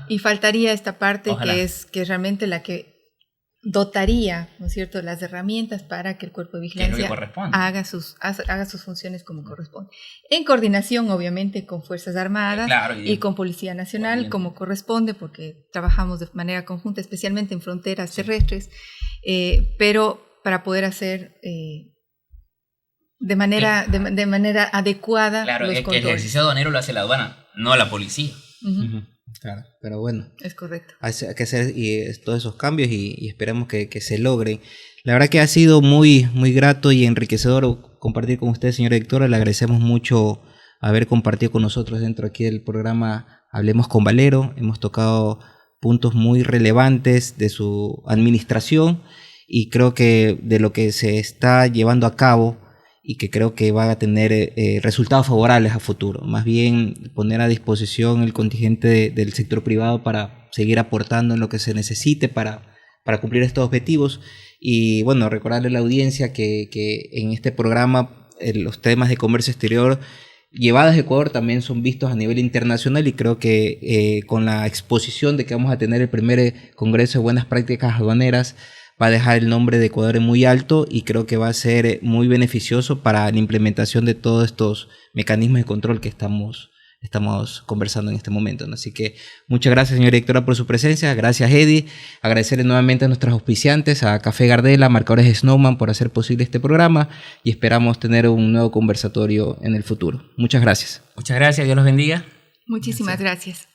y faltaría esta parte que es realmente la que dotaría, ¿no es cierto?, las herramientas para que el cuerpo de vigilancia haga sus funciones como corresponde. En coordinación, obviamente, con Fuerzas Armadas y con Policía Nacional, como corresponde, porque trabajamos de manera conjunta, especialmente en fronteras terrestres, pero para poder hacer de manera adecuada los controles. Que el ejercicio aduanero lo hace la aduana, no la policía. Claro, pero bueno. Es correcto. Hay que hacer todos esos cambios y esperamos que se logren. La verdad que ha sido muy, muy grato y enriquecedor compartir con usted, señora directora. Le agradecemos mucho haber compartido con nosotros dentro aquí del programa Hablemos con Valero. Hemos tocado puntos muy relevantes de su administración y creo que de lo que se está llevando a cabo y que creo que va a tener resultados favorables a futuro. Más bien poner a disposición el contingente del sector privado para seguir aportando en lo que se necesite para cumplir estos objetivos. Y bueno, recordarle a la audiencia que en este programa los temas de comercio exterior llevadas a Ecuador también son vistos a nivel internacional, y creo que con la exposición de que vamos a tener el primer Congreso de Buenas Prácticas Aduaneras va a dejar el nombre de Ecuador en muy alto y creo que va a ser muy beneficioso para la implementación de todos estos mecanismos de control que estamos conversando en este momento, ¿no? Así que muchas gracias, señora directora, por su presencia. Gracias, Eddie. Agradecerle nuevamente a nuestros auspiciantes, a Café Gardela, Marcadores Snowman, por hacer posible este programa y esperamos tener un nuevo conversatorio en el futuro. Muchas gracias. Muchas gracias, Dios los bendiga. Muchísimas gracias.